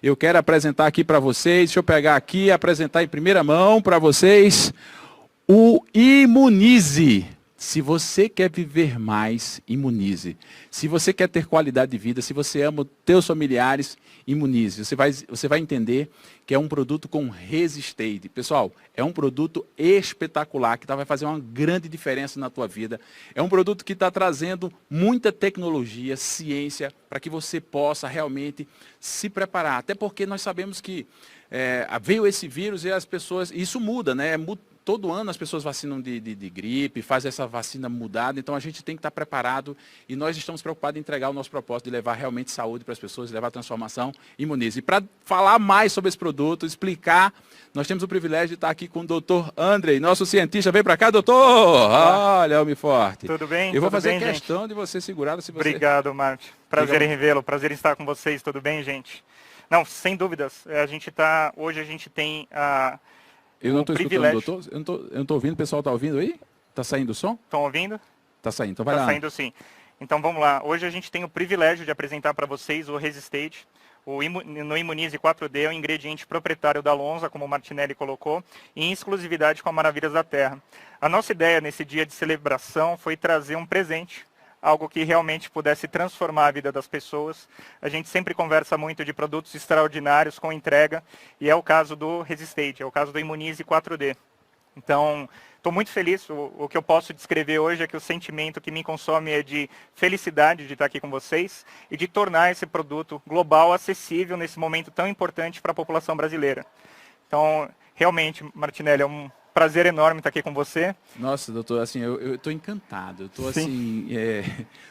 eu quero apresentar aqui para vocês, deixa eu pegar aqui e apresentar em primeira mão para vocês o Imunize. Se você quer viver mais, imunize. Se você quer ter qualidade de vida, se você ama os teus familiares, imunize. Você vai entender que é um produto com Resistade. Pessoal, é um produto espetacular, que vai fazer uma grande diferença na tua vida. É um produto que está trazendo muita tecnologia, ciência, para que você possa realmente se preparar. Até porque nós sabemos que veio esse vírus e as pessoas... Isso muda, né? Todo ano as pessoas vacinam de gripe, fazem essa vacina mudada, então a gente tem que estar preparado e nós estamos preocupados em entregar o nosso propósito de levar realmente saúde para as pessoas, levar transformação, Imunize. E para falar mais sobre esse produto, explicar, nós temos o privilégio de estar aqui com o Dr. Andrei, nosso cientista. Vem para cá, doutor! Olha, homem forte. Tudo bem? Eu vou fazer bem, questão gente? de você segurar. Se você... Obrigado, Márcio. Prazer em revê-lo, prazer em estar com vocês. Tudo bem, gente? Não, sem dúvidas. Hoje a gente tem a... Eu não estou escutando, doutor. Eu não estou ouvindo. O pessoal está ouvindo aí? Está saindo o som? Estão ouvindo? Está saindo. Então vai lá. Está saindo sim. Então vamos lá. Hoje a gente tem o privilégio de apresentar para vocês o Resistate. No Imunize 4D é o ingrediente proprietário da Lonza, como o Martinelli colocou, em exclusividade com a Maravilhas da Terra. A nossa ideia nesse dia de celebração foi trazer um presente, algo que realmente pudesse transformar a vida das pessoas. A gente sempre conversa muito de produtos extraordinários com entrega, e é o caso do Resistate, é o caso do Imunize 4D. Então, estou muito feliz. O que eu posso descrever hoje é que o sentimento que me consome é de felicidade de estar aqui com vocês e de tornar esse produto global acessível nesse momento tão importante para a população brasileira. Então, realmente, Martinelli, é um prazer enorme estar aqui com você. Nossa, doutor, assim, eu estou encantado. Eu estou assim,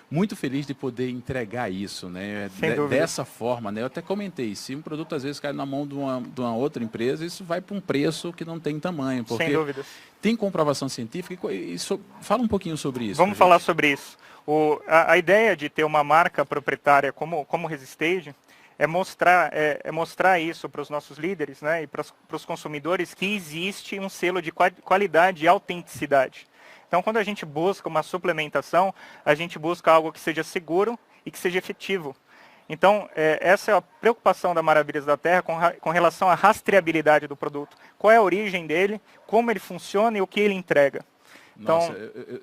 muito feliz de poder entregar isso, né? Dessa forma, né? Eu até comentei, se um produto às vezes cai na mão de uma outra empresa, isso vai para um preço que não tem tamanho. Porque sem dúvidas. Tem comprovação científica fala um pouquinho sobre isso. Vamos falar sobre isso. A ideia de ter uma marca proprietária como Resistate é mostrar isso para os nossos líderes, né, e para os consumidores, que existe um selo de qualidade e autenticidade. Então, quando a gente busca uma suplementação, a gente busca algo que seja seguro e que seja efetivo. Então, essa é a preocupação da Maravilhas da Terra com relação à rastreabilidade do produto. Qual é a origem dele, como ele funciona e o que ele entrega. Nossa,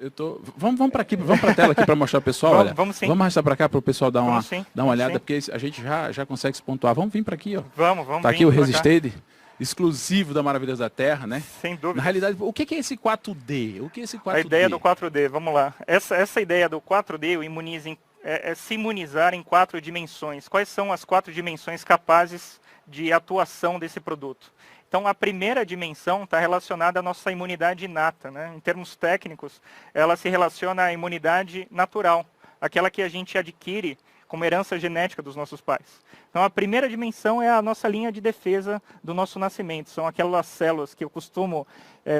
então, vamos para aqui, vamos para a tela aqui para mostrar o pessoal. Vamos arrastar para cá para o pessoal dar uma olhada, sim. Porque a gente já consegue se pontuar. Vamos vir para aqui, ó. Vamos. Tá aqui o Resistate, exclusivo da Maravilhas da Terra, né? Sem dúvida. Na realidade, o que é esse 4D? O que é esse 4D? A ideia do 4D, vamos lá. Essa ideia do 4D, o Imunize, é se imunizar em 4 dimensões. Quais são as 4 dimensões capazes de atuação desse produto? Então, a primeira dimensão está relacionada à nossa imunidade inata, né? Em termos técnicos, ela se relaciona à imunidade natural, aquela que a gente adquire como herança genética dos nossos pais. Então, a primeira dimensão é a nossa linha de defesa do nosso nascimento. São aquelas células que eu costumo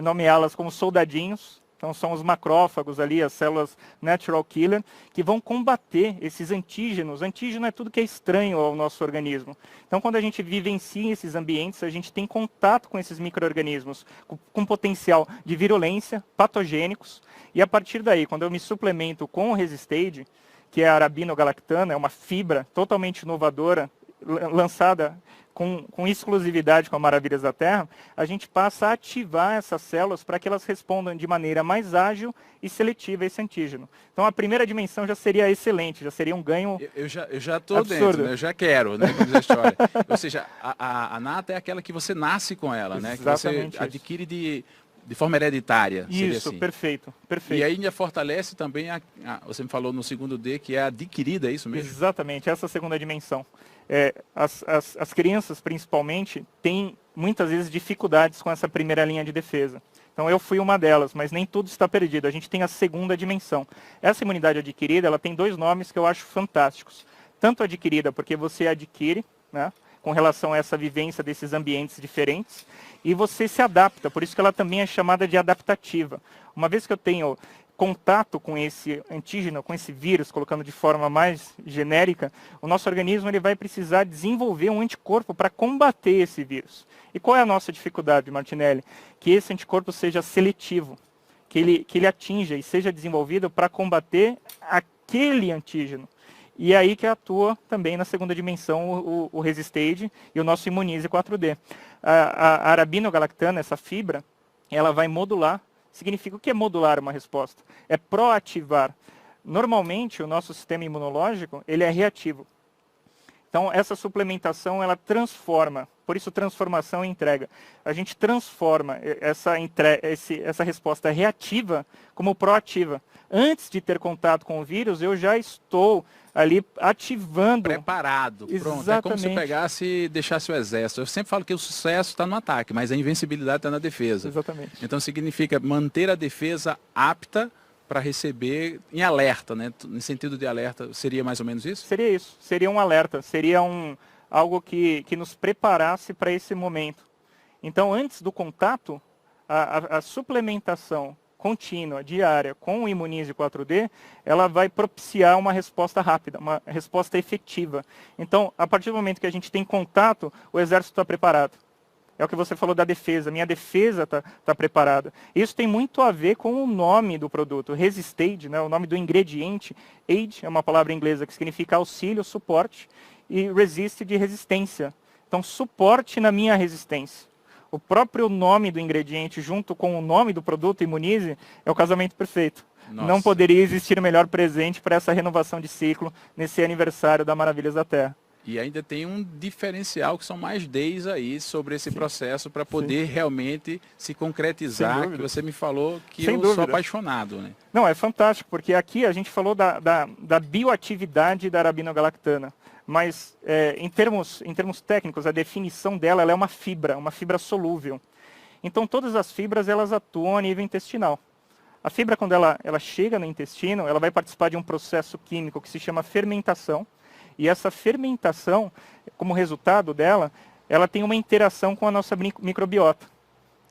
nomeá-las como soldadinhos. Então, são os macrófagos ali, as células natural killer, que vão combater esses antígenos. Antígeno é tudo que é estranho ao nosso organismo. Então, quando a gente vivencia esses ambientes, a gente tem contato com esses micro-organismos com potencial de virulência, patogênicos. E a partir daí, quando eu me suplemento com o Resistate, que é a arabinogalactana, é uma fibra totalmente inovadora, lançada com exclusividade com a Maravilhas da Terra, a gente passa a ativar essas células para que elas respondam de maneira mais ágil e seletiva a esse antígeno. Então, a primeira dimensão já seria excelente, já seria um ganho Eu já estou dentro, né? Eu já quero, né? Como diz a história. Ou seja, a nata é aquela que você nasce com ela, né? Que você adquire de forma hereditária. Isso, assim. Perfeito. E ainda fortalece também, você me falou no segundo D, que é adquirida, é isso mesmo? Exatamente, essa é a segunda dimensão. As crianças, principalmente, têm muitas vezes dificuldades com essa primeira linha de defesa. Então, eu fui uma delas, mas nem tudo está perdido. A gente tem a segunda dimensão. Essa imunidade adquirida, ela tem 2 nomes que eu acho fantásticos. Tanto adquirida, porque você adquire, né, com relação a essa vivência desses ambientes diferentes, e você se adapta, por isso que ela também é chamada de adaptativa. Uma vez que eu tenho contato com esse antígeno, com esse vírus, colocando de forma mais genérica, o nosso organismo ele vai precisar desenvolver um anticorpo para combater esse vírus. E qual é a nossa dificuldade, Martinelli? Que esse anticorpo seja seletivo, que ele atinja e seja desenvolvido para combater aquele antígeno. E é aí que atua também na segunda dimensão o Resistage e o nosso Imunize 4D. A arabinogalactana, essa fibra, ela vai modular. Significa o que é modular uma resposta? É proativar. Normalmente, o nosso sistema imunológico, ele é reativo. Então, essa suplementação, ela transforma. Por isso, transformação e entrega. A gente transforma essa resposta reativa como proativa. Antes de ter contato com o vírus, eu já estou ali ativando. Preparado. Pronto. Exatamente. É como se eu pegasse e deixasse o exército. Eu sempre falo que o sucesso está no ataque, mas a invencibilidade está na defesa. Exatamente. Então significa manter a defesa apta para receber em alerta, né? No sentido de alerta, seria mais ou menos isso? Seria isso. Seria um alerta. Seria algo que nos preparasse para esse momento. Então, antes do contato, a suplementação contínua, diária, com o Imunize 4D, ela vai propiciar uma resposta rápida, uma resposta efetiva. Então, a partir do momento que a gente tem contato, o exército está preparado. É o que você falou da defesa. Minha defesa está preparada. Isso tem muito a ver com o nome do produto. Resistage, né, o nome do ingrediente. Aid é uma palavra inglesa que significa auxílio, suporte. E resist de resistência. Então, suporte na minha resistência. O próprio nome do ingrediente, junto com o nome do produto, Imunize, é o casamento perfeito. Nossa. Não poderia existir melhor presente para essa renovação de ciclo nesse aniversário da Maravilhas da Terra. E ainda tem um diferencial que são mais Ds aí sobre esse processo para poder realmente se concretizar, que você me falou que eu sou apaixonado, né? Não, é fantástico, porque aqui a gente falou da bioatividade da arabinogalactana, mas em termos técnicos, a definição dela ela é uma fibra solúvel. Então todas as fibras elas atuam a nível intestinal. A fibra, quando ela chega no intestino, ela vai participar de um processo químico que se chama fermentação. E essa fermentação, como resultado dela, ela tem uma interação com a nossa microbiota.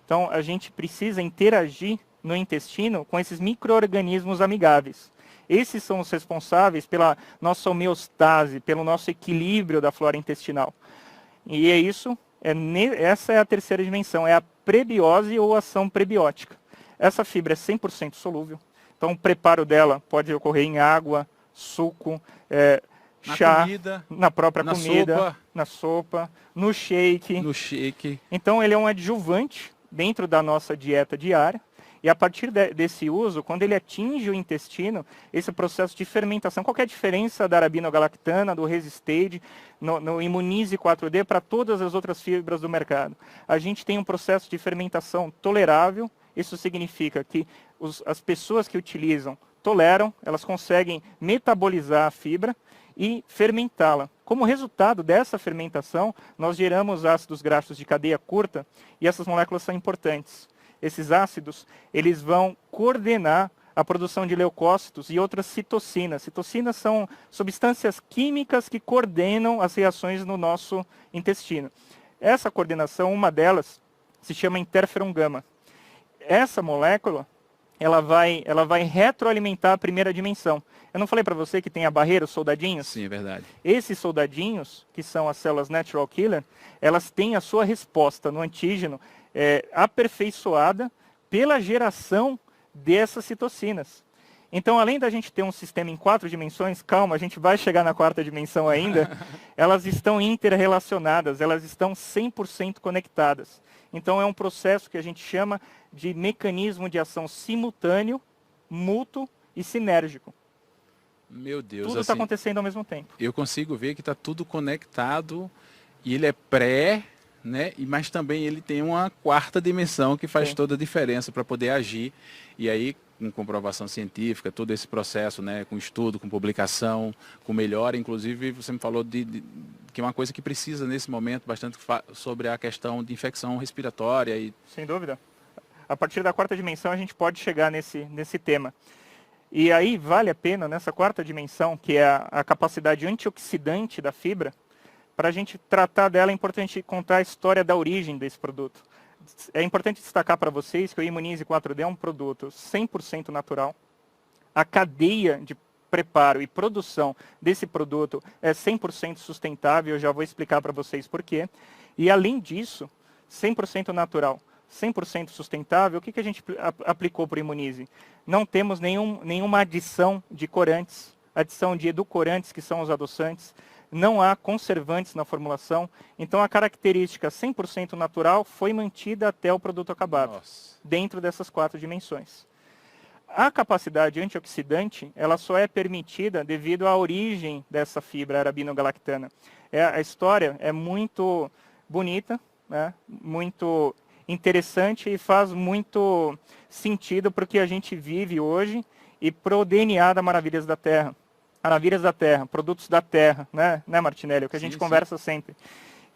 Então, a gente precisa interagir no intestino com esses micro-organismos amigáveis. Esses são os responsáveis pela nossa homeostase, pelo nosso equilíbrio da flora intestinal. E é isso, essa é a terceira dimensão, é a prebiose ou ação prebiótica. Essa fibra é 100% solúvel. Então, o preparo dela pode ocorrer em água, suco, chá, comida, na própria comida, na sopa, no shake. Então ele é um adjuvante dentro da nossa dieta diária. E a partir desse uso, quando ele atinge o intestino, esse processo de fermentação, qual é a diferença da arabinogalactana, do Resistage, no Imunize 4D para todas as outras fibras do mercado? A gente tem um processo de fermentação tolerável. Isso significa que as pessoas que utilizam toleram, elas conseguem metabolizar a fibra e fermentá-la. Como resultado dessa fermentação, nós geramos ácidos graxos de cadeia curta e essas moléculas são importantes. Esses ácidos, eles vão coordenar a produção de leucócitos e outras citocinas. Citocinas são substâncias químicas que coordenam as reações no nosso intestino. Essa coordenação, uma delas, se chama interferon gama. Essa molécula, ela vai retroalimentar a primeira dimensão. Eu não falei para você que tem a barreira, os soldadinhos? Sim, é verdade. Esses soldadinhos, que são as células natural killer, elas têm a sua resposta no antígeno aperfeiçoada pela geração dessas citocinas. Então, além da gente ter um sistema em 4 dimensões, calma, a gente vai chegar na 4ª dimensão ainda, elas estão interrelacionadas, elas estão 100% conectadas. Então, é um processo que a gente chama de mecanismo de ação simultâneo, mútuo e sinérgico. Meu Deus, tudo está acontecendo ao mesmo tempo. Eu consigo ver que está tudo conectado e ele é pré, né? Mas também ele tem uma 4ª dimensão que faz toda a diferença para poder agir. E aí, com comprovação científica, todo esse processo, né? Com estudo, com publicação, com melhora. Inclusive, você me falou que é uma coisa que precisa nesse momento bastante sobre a questão de infecção respiratória. Sem dúvida. A partir da 4ª dimensão a gente pode chegar nesse tema. E aí vale a pena, nessa 4ª dimensão, que é a capacidade antioxidante da fibra, para a gente tratar dela é importante contar a história da origem desse produto. É importante destacar para vocês que o Imunize 4D é um produto 100% natural. A cadeia de preparo e produção desse produto é 100% sustentável, eu já vou explicar para vocês por quê. E além disso, 100% natural. 100% sustentável, o que a gente aplicou para o Imunize? Não temos nenhuma adição de corantes. adição de edulcorantes, que são os adoçantes, não há conservantes na formulação, então a característica 100% natural foi mantida até o produto acabado, dentro dessas 4 dimensões. A capacidade antioxidante, ela só é permitida devido à origem dessa fibra arabinogalactana. A história é muito bonita, né? Muito interessante e faz muito sentido para o que a gente vive hoje e para o DNA da Maravilhas da Terra. Maravilhas da Terra, produtos da Terra, né Martinelli? O que a gente conversa sempre.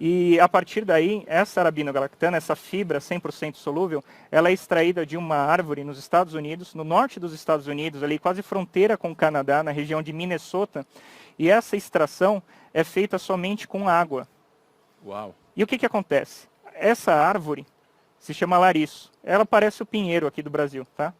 E a partir daí, essa arabinogalactana, essa fibra 100% solúvel, ela é extraída de uma árvore nos Estados Unidos, no norte dos Estados Unidos, ali quase fronteira com o Canadá, na região de Minnesota, e essa extração é feita somente com água. Uau. E o que acontece? Essa árvore se chama lariço. Ela parece o pinheiro aqui do Brasil, tá?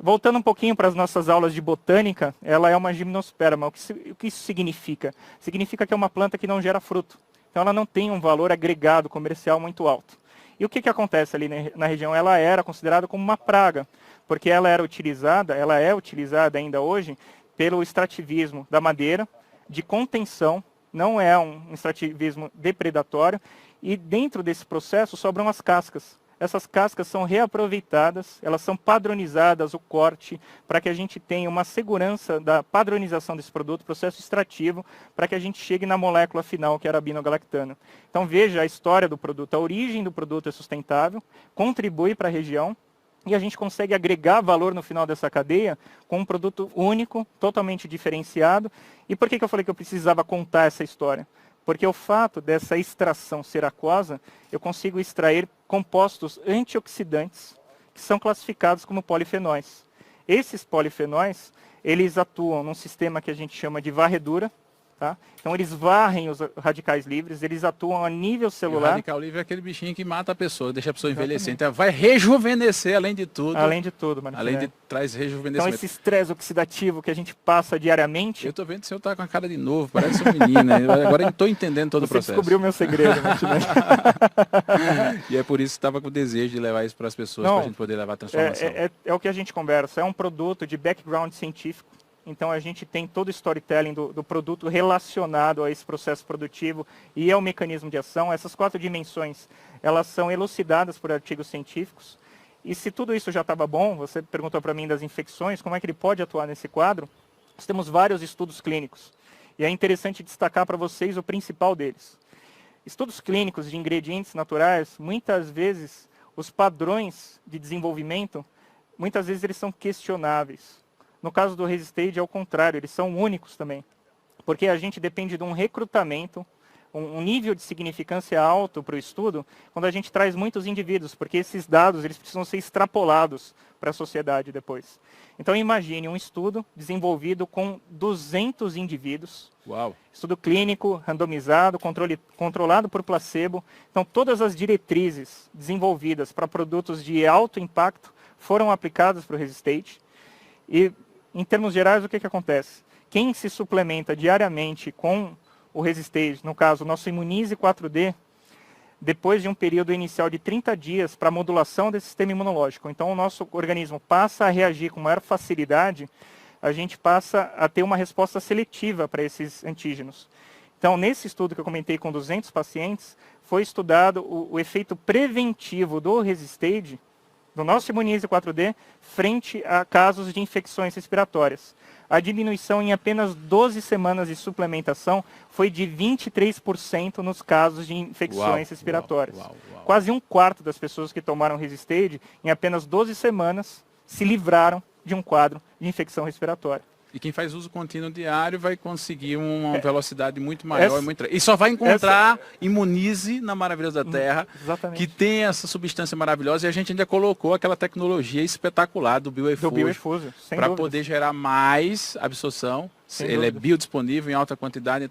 Voltando um pouquinho para as nossas aulas de botânica, ela é uma gimnosperma. O que isso significa? Significa que é uma planta que não gera fruto. Então ela não tem um valor agregado comercial muito alto. E o que acontece ali na região? Ela era considerada como uma praga, porque ela é utilizada ainda hoje pelo extrativismo da madeira, de contenção, não é um extrativismo depredatório, e dentro desse processo sobram as cascas. Essas cascas são reaproveitadas, elas são padronizadas, o corte, para que a gente tenha uma segurança da padronização desse produto, processo extrativo, para que a gente chegue na molécula final, que é a arabinogalactana. Então veja a história do produto, a origem do produto é sustentável, contribui para a região, e a gente consegue agregar valor no final dessa cadeia com um produto único, totalmente diferenciado. E por que eu falei que eu precisava contar essa história? Porque o fato dessa extração ser aquosa, eu consigo extrair compostos antioxidantes, que são classificados como polifenóis. Esses polifenóis, eles atuam num sistema que a gente chama de varredura, tá? Então eles varrem os radicais livres, eles atuam a nível celular. E o radical livre é aquele bichinho que mata a pessoa, deixa a pessoa envelhecer. Então vai rejuvenescer além de tudo. Além de tudo, Marcelo. Além de traz rejuvenescimento. Então esse estresse oxidativo que a gente passa diariamente... Eu estou vendo que o senhor está com a cara de novo, parece um menino. Agora eu estou entendendo todo o processo. Você descobriu o meu segredo, Martinelli. E é por isso que estava com o desejo de levar isso para as pessoas, para a gente poder levar a transformação. É o que a gente conversa, é um produto de background científico. Então a gente tem todo o storytelling do produto relacionado a esse processo produtivo e ao mecanismo de ação. Essas 4 dimensões, elas são elucidadas por artigos científicos. E se tudo isso já estava bom, você perguntou para mim das infecções, como é que ele pode atuar nesse quadro? Nós temos vários estudos clínicos. E é interessante destacar para vocês o principal deles. Estudos clínicos de ingredientes naturais, muitas vezes os padrões de desenvolvimento, muitas vezes eles são questionáveis. No caso do Resistage, é o contrário, eles são únicos também. Porque a gente depende de um recrutamento, um nível de significância alto para o estudo, quando a gente traz muitos indivíduos, porque esses dados eles precisam ser extrapolados para a sociedade depois. Então imagine um estudo desenvolvido com 200 indivíduos, Uau. Estudo clínico, randomizado, controlado por placebo. Então todas as diretrizes desenvolvidas para produtos de alto impacto foram aplicadas para o Resistage. E em termos gerais, o que acontece? Quem se suplementa diariamente com o Resistage, no caso, o nosso Imunize 4D, depois de um período inicial de 30 dias para modulação desse sistema imunológico, então o nosso organismo passa a reagir com maior facilidade, a gente passa a ter uma resposta seletiva para esses antígenos. Então, nesse estudo que eu comentei com 200 pacientes, foi estudado o efeito preventivo do Resistage, do nosso Imunize 4D, frente a casos de infecções respiratórias. A diminuição em apenas 12 semanas de suplementação foi de 23% nos casos de infecções respiratórias. Quase 1/4 das pessoas que tomaram Resistage, em apenas 12 semanas, se livraram de um quadro de infecção respiratória. E quem faz uso contínuo diário vai conseguir uma velocidade muito maior. E só vai encontrar Imunize na Maravilhas da Terra, que tem essa substância maravilhosa. E a gente ainda colocou aquela tecnologia espetacular do BioEfusio para poder gerar mais absorção. Ele é biodisponível em alta quantidade.